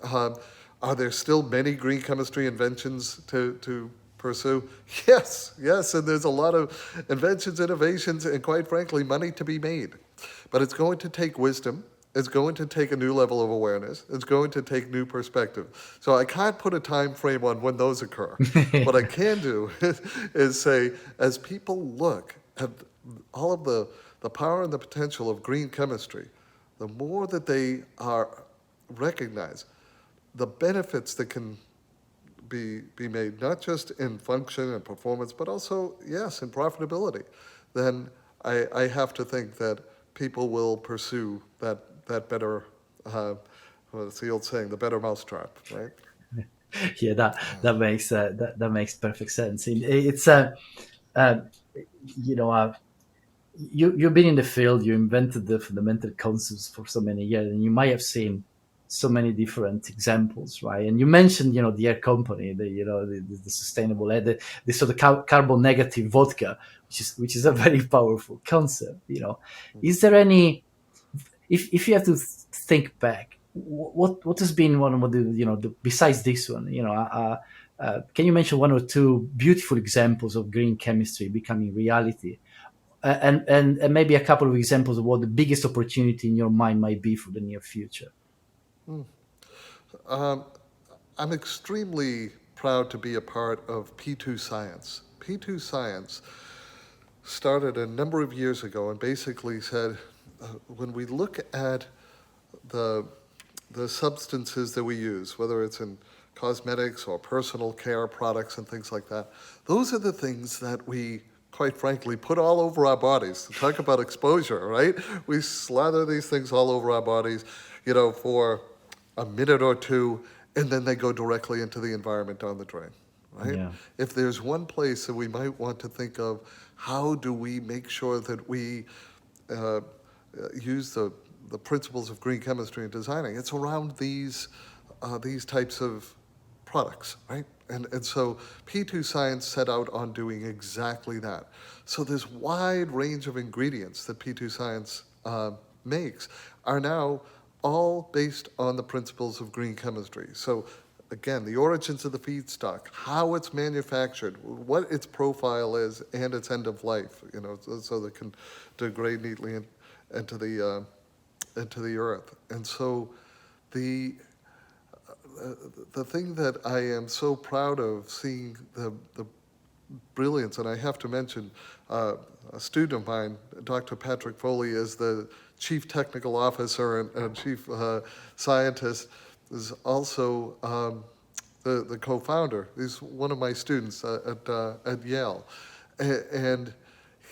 S1: Um, are there still many green chemistry inventions to pursue? Yes, and there's a lot of inventions, innovations, and quite frankly, money to be made. But it's going to take wisdom. It's going to take a new level of awareness. It's going to take new perspective. So I can't put a time frame on when those occur. What I can do is say, as people look at all of the power and the potential of green chemistry, the more that they are recognize the benefits that can be made, not just in function and performance, but also, yes, in profitability, then I have to think that people will pursue that better, well, it's the old saying, the better mousetrap, right?
S2: Yeah, that makes perfect sense. It's uh, you know you've been in the field, you invented the fundamental concepts for so many years, and you might have seen so many different examples, right? And you mentioned, the air company, the sustainable air, the sort of carbon negative vodka, which is a very powerful concept. Is there any, if you have to think back, what has been one of besides this one, can you mention one or two beautiful examples of green chemistry becoming reality? And maybe a couple of examples of what the biggest opportunity in your mind might be for the near future.
S1: Um, I'm extremely proud to be a part of P2 Science. P2 Science started a number of years ago and basically said, when we look at the the substances that we use, whether it's in cosmetics or personal care products and things like that, those are the things that we, quite frankly, put all over our bodies. Talk about exposure, right? We slather these things all over our bodies, for a minute or two, and then they go directly into the environment down the drain, right?
S2: Yeah.
S1: If there's one place that we might want to think of, how do we make sure that we uh, use the principles of green chemistry in designing? It's around these types of products, right? And so P2 Science set out on doing exactly that. So this wide range of ingredients that P2 Science makes are now all based on the principles of green chemistry. So again, the origins of the feedstock, how it's manufactured, what its profile is, and its end of life, so that it can degrade neatly into the earth. And so the the thing that I am so proud of seeing the brilliance, and I have to mention a student of mine, Dr. Patrick Foley, is the chief technical officer and chief scientist, is also the co-founder. He's one of my students at Yale, and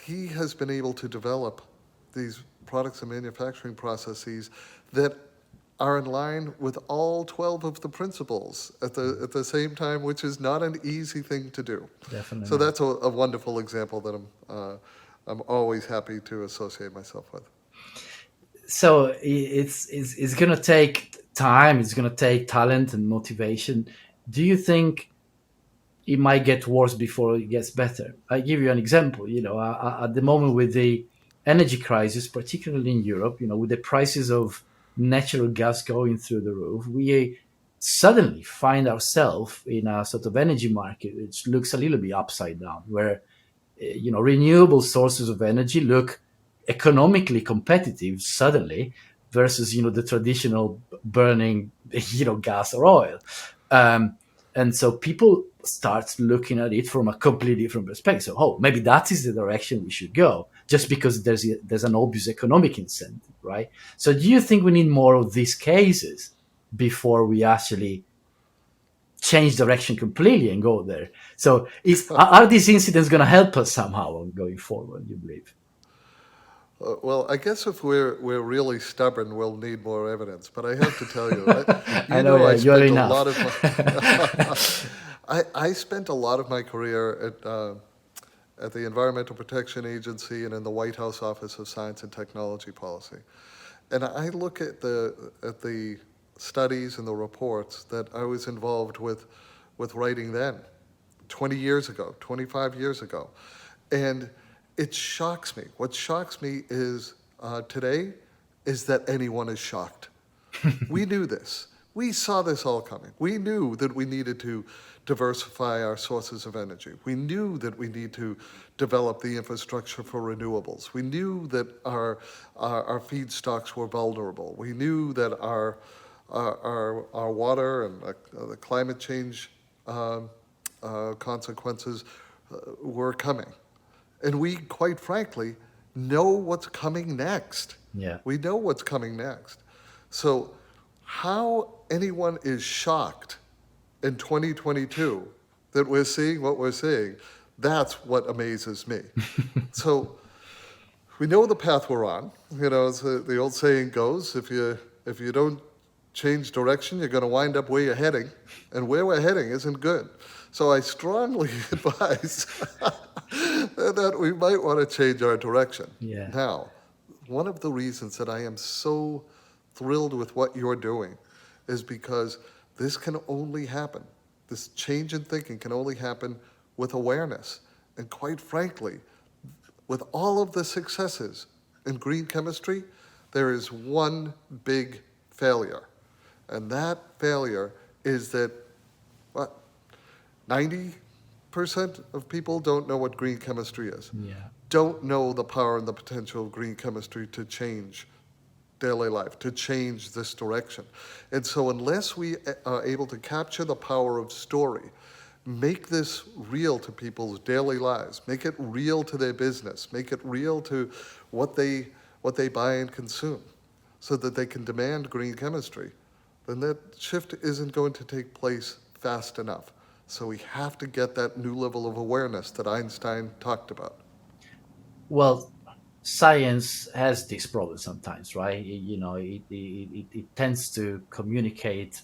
S1: he has been able to develop these products and manufacturing processes that are in line with all 12 of the principles at the same time, which is not an easy thing to do.
S2: Definitely
S1: So
S2: not.
S1: that's a wonderful example that I'm always happy to associate myself with.
S2: So it's gonna take time. It's gonna take talent and motivation. Do you think it might get worse before it gets better? I give you an example. At the moment with the energy crisis, particularly in Europe, with the prices of natural gas going through the roof, we suddenly find ourselves in a sort of energy market which looks a little bit upside down, where renewable sources of energy look economically competitive suddenly versus the traditional burning gas or oil. um, and so people start looking at it from a completely different perspective. So, oh, maybe that is the direction we should go, just because there's an obvious economic incentive, right? So do you think we need more of these cases before we actually change direction completely and go there? So are these incidents going to help us somehow going forward, you believe?
S1: Well, I guess if we're really stubborn, we'll need more evidence. But I have to tell you,
S2: I
S1: you
S2: know,
S1: know,
S2: yeah,
S1: I
S2: you're
S1: spent a
S2: enough.
S1: lot of my I spent a lot of my career at the Environmental Protection Agency and in the White House Office of Science and Technology Policy, and I look at the studies and the reports that I was involved with writing then, 20 years ago, 25 years ago. And it shocks me. What shocks me is today is that anyone is shocked. We knew this. We saw this all coming. We knew that we needed to diversify our sources of energy. We knew that we need to develop the infrastructure for renewables. We knew that our feedstocks were vulnerable. We knew that our water and the climate change consequences were coming. And we, quite frankly, know what's coming next.
S2: Yeah.
S1: We know what's coming next. So, how anyone is shocked in 2022 that we're seeing what we're seeing, that's what amazes me. So, we know the path we're on. As the old saying goes, if you don't change direction, you're going to wind up where you're heading, and where we're heading isn't good. So I strongly advise that we might want to change our direction.
S2: Yeah.
S1: Now, one of the reasons that I am so thrilled with what you're doing is because this can only happen. This change in thinking can only happen with awareness. And quite frankly, with all of the successes in green chemistry, there is one big failure. And that failure is that, 90% of people don't know what green chemistry is.
S2: Yeah.
S1: Don't know the power and the potential of green chemistry to change daily life, to change this direction. And so unless we are able to capture the power of story, make this real to people's daily lives, make it real to their business, make it real to what they buy and consume, so that they can demand green chemistry, then that shift isn't going to take place fast enough. So we have to get that new level of awareness that Einstein talked about.
S2: Well, science has this problem sometimes, right? It tends to communicate,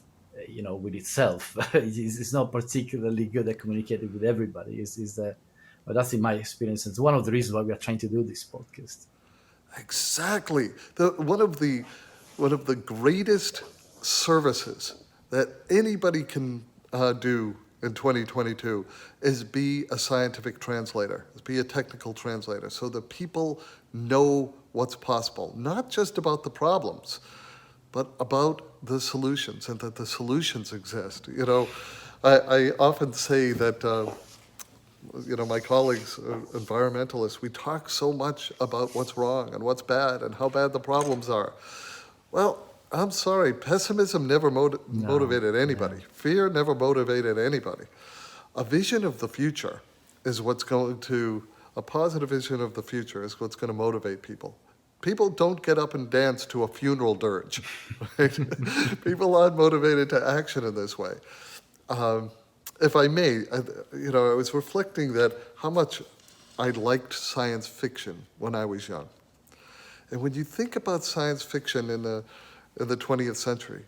S2: with itself. It's not particularly good at communicating with everybody. But that's in my experience. It's one of the reasons why we are trying to do this podcast.
S1: Exactly. One of the greatest services that anybody can do in 2022 is be a scientific translator, is be a technical translator, so that people know what's possible, not just about the problems, but about the solutions, and that the solutions exist. I often say that my colleagues, environmentalists, we talk so much about what's wrong and what's bad and how bad the problems are. Well, I'm sorry, pessimism never motivated anybody.
S2: No.
S1: Fear never motivated anybody. A vision of the future is what's going to, a positive vision of the future is what's going to motivate people. People don't get up and dance to a funeral dirge, right? People aren't motivated to action in this way. If I may, I was reflecting that how much I liked science fiction when I was young. And when you think about science fiction in the 20th century,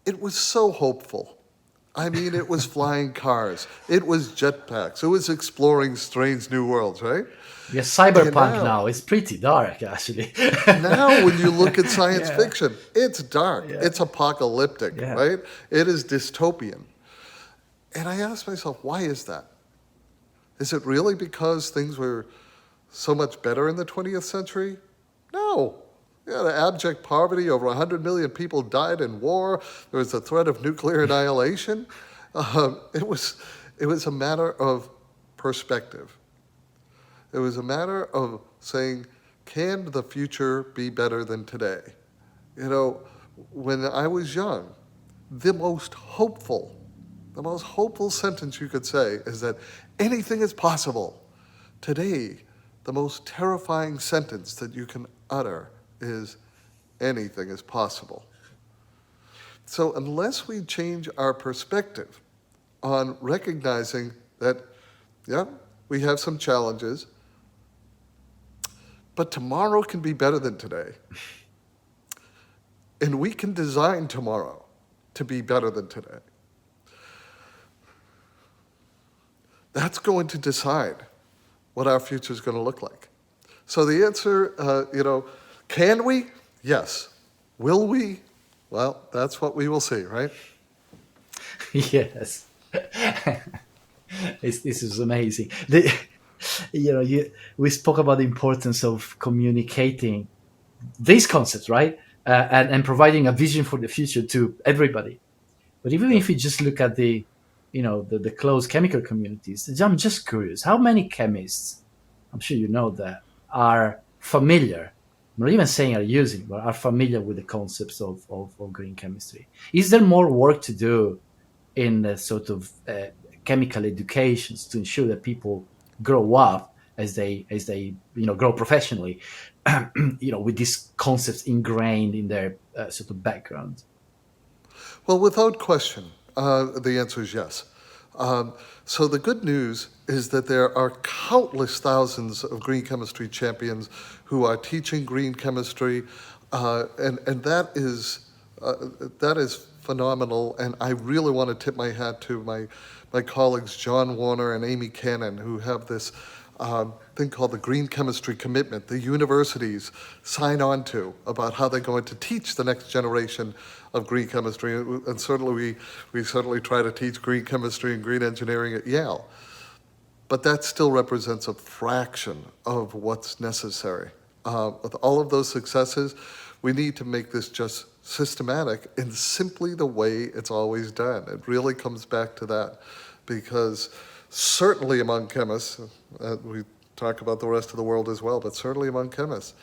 S1: it was so hopeful. I mean, it was flying cars, it was jetpacks, it was exploring strange new worlds, right?
S2: Yeah,
S1: And
S2: cyberpunk
S1: now,
S2: now is pretty dark, actually.
S1: now when you look at science
S2: Yeah,
S1: fiction, it's dark,
S2: yeah,
S1: it's apocalyptic,
S2: yeah.
S1: right? It is dystopian. And I asked myself, why is that? Is it really because things were so much better in the 20th century? No. You had abject poverty, over 100 million people died in war, there was the threat of nuclear annihilation. It was a matter of perspective. It was a matter of saying, can the future be better than today? You know, when I was young, the the most hopeful sentence you could say is that anything is possible. Today, the most terrifying sentence that you can utter is anything is possible. So, unless we change our perspective on recognizing that, yeah, we have some challenges, but tomorrow can be better than today, and we can design tomorrow to be better than today, that's going to decide what our future is going to look like. So the answer, can we? Yes. Will we? Well, that's what we will see, right?
S2: Yes. This is amazing. We spoke about the importance of communicating these concepts, right? And providing a vision for the future to everybody. But even
S1: Yeah.
S2: if you just look at the closed chemical communities, I'm just curious, how many chemists, I'm sure you know that, are familiar, I'm not even saying are using, but are familiar with the concepts of green chemistry? Is there more work to do in the sort of chemical educations to ensure that people grow up as they grow professionally, with these concepts ingrained in their sort of background?
S1: Well, without question, the answer is yes. So the good news is that there are countless thousands of green chemistry champions who are teaching green chemistry, and that is phenomenal. And I really want to tip my hat to my colleagues John Warner and Amy Cannon, who have this thing called the Green Chemistry Commitment. The universities sign on to about how they're going to teach the next generation of green chemistry, and certainly we certainly try to teach green chemistry and green engineering at Yale. But that still represents a fraction of what's necessary. With all of those successes, we need to make this just systematic and simply the way it's always done. It really comes back to that, because certainly among chemists, we talk about the rest of the world as well, but certainly among chemists,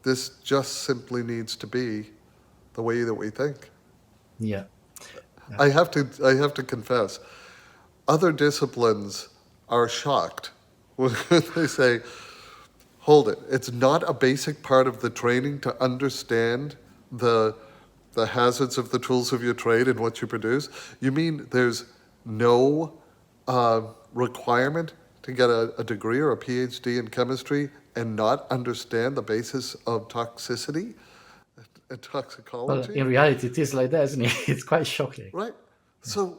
S1: this just simply needs to be the way that we think.
S2: Yeah.
S1: I have to confess, other disciplines are shocked when they say, hold it, it's not a basic part of the training to understand the hazards of the tools of your trade and what you produce. You mean there's no requirement to get a degree or a PhD in chemistry and not understand the basis of toxicity and
S2: Well,
S1: toxicology?
S2: in reality, it is like that, isn't it? It's quite shocking.
S1: Right? So,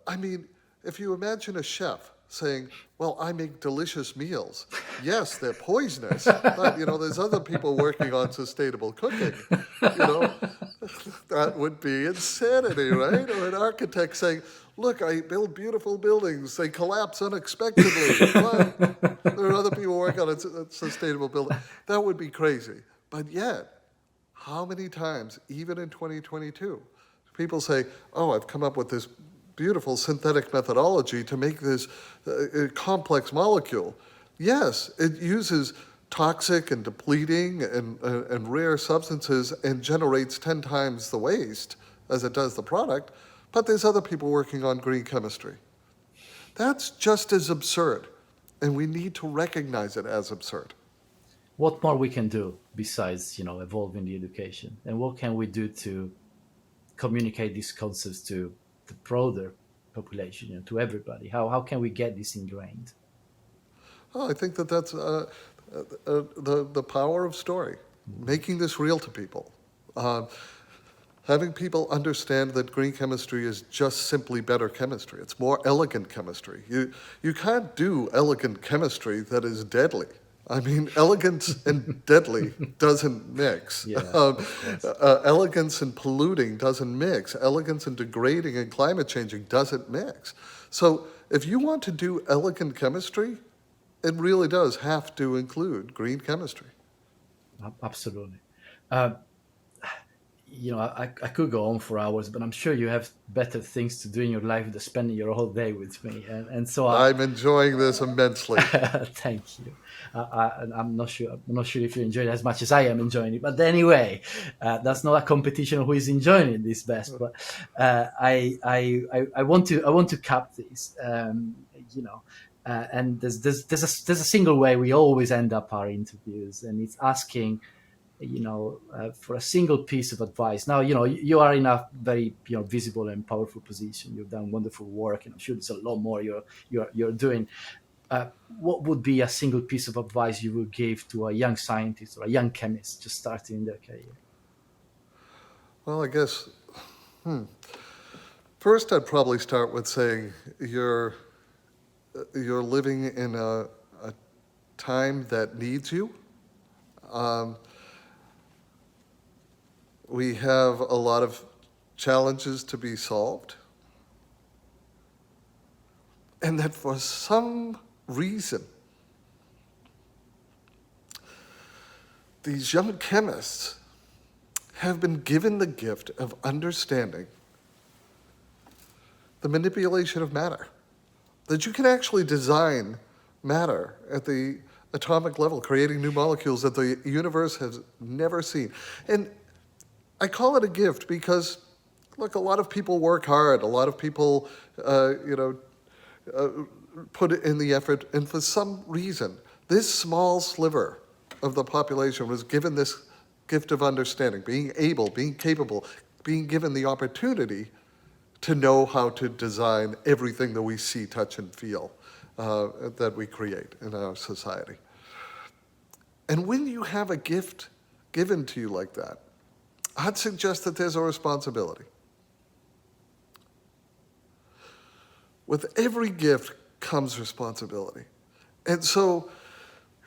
S1: I mean, if you imagine a chef saying, well, I make delicious meals. Yes, they're poisonous, but, there's other people working on sustainable cooking. You know, that would be insanity, right? Or an architect saying, look, I build beautiful buildings. They collapse unexpectedly, but there are other people working on a sustainable building. That would be crazy. But yet, how many times, even in 2022, people say, oh, I've come up with this beautiful synthetic methodology to make this complex molecule. Yes, it uses toxic and depleting and rare substances and generates 10 times the waste as it does the product, but there's other people working on green chemistry. That's just as absurd, and we need to recognize it as absurd.
S2: What more we can do besides, evolving the education, and what can we do to communicate these concepts to the broader population, to everybody? How can we get this ingrained?
S1: Oh, I think that that's the power of story, making this real to people. Uh, Having people understand that green chemistry is just simply better chemistry. It's more elegant chemistry. You can't do elegant chemistry that is deadly. I mean, elegance and deadly doesn't mix.
S2: Yeah, of course.
S1: Elegance and polluting doesn't mix. Elegance and degrading and climate changing doesn't mix. So if you want to do elegant chemistry, it really does have to include green chemistry.
S2: Absolutely. Uh, I could go on for hours, but I'm sure you have better things to do in your life than spending your whole day with me. And so
S1: I'm enjoying this immensely.
S2: thank you. I'm not sure. I'm not sure if you enjoy it as much as I am enjoying it. But anyway, that's not a competition of who is enjoying this best. But I want to cap this. And there's a single way we always end up our interviews, and it's asking, for a single piece of advice. Now, you are in a very, visible and powerful position. You've done wonderful work, and I'm sure there's a lot more you're doing. What would be a single piece of advice you would give to a young scientist or a young chemist just starting their career?
S1: Well, I guess, first I'd probably start with saying you're living in a time that needs you. We have a lot of challenges to be solved. And that for some reason, these young chemists have been given the gift of understanding the manipulation of matter. That you can actually design matter at the atomic level, creating new molecules that the universe has never seen. And I call it a gift because, look, a lot of people work hard. A lot of people, put in the effort. And for some reason, this small sliver of the population was given this gift of understanding, being able, being capable, being given the opportunity to know how to design everything that we see, touch, and feel that we create in our society. And when you have a gift given to you like that, I'd suggest that there's a responsibility. With every gift comes responsibility. And so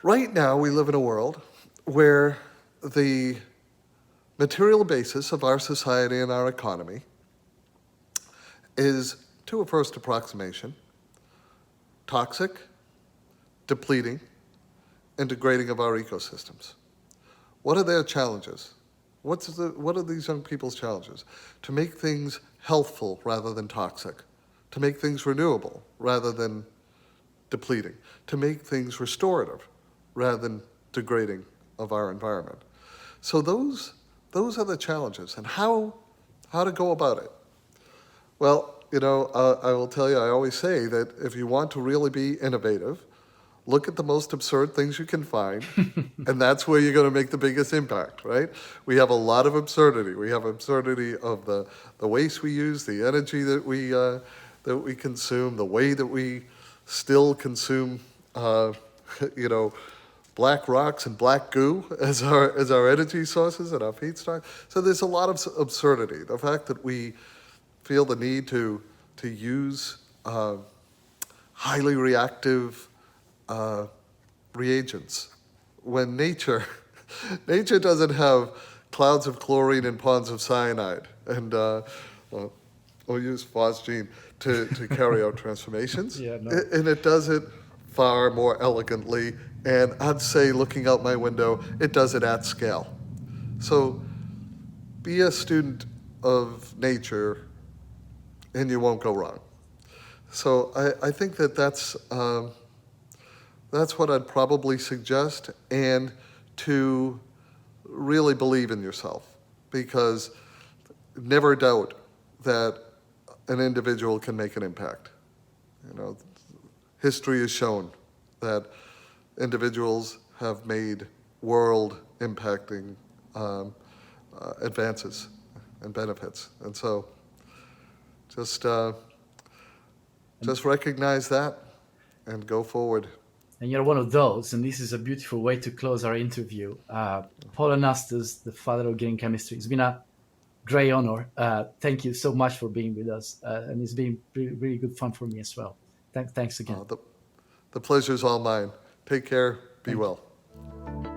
S1: right now we live in a world where the material basis of our society and our economy is, to a first approximation, toxic, depleting, and degrading of our ecosystems. What are their challenges? What are these young people's challenges? To make things healthful rather than toxic. To make things renewable rather than depleting. To make things restorative rather than degrading of our environment. So those are the challenges. And how to go about it? Well, I will tell you, I always say that if you want to really be innovative, look at the most absurd things you can find, and that's where you're going to make the biggest impact, right? We have a lot of absurdity. We have absurdity of the waste we use, the energy that we consume, the way that we still consume, black rocks and black goo as our energy sources and our feedstock. So there's a lot of absurdity. The fact that we feel the need to use highly reactive reagents when nature doesn't have clouds of chlorine and ponds of cyanide and or use phosgene to carry out transformations.
S2: Yeah, no.
S1: And it does it far more elegantly, and I'd say, looking out my window, it does it at scale. So be a student of nature and you won't go wrong. So I think that's what I'd probably suggest, and to really believe in yourself, because never doubt that an individual can make an impact. History has shown that individuals have made world-impacting advances and benefits, and so just recognize that and go forward.
S2: and you're one of those. And this is a beautiful way to close our interview. Paul Anastas, the father of green chemistry. It's been a great honor. Thank you so much for being with us, and it's been really, really good fun for me as well. Thanks again.
S1: The pleasure's all mine. Take care. Be
S2: Thank you.
S1: well.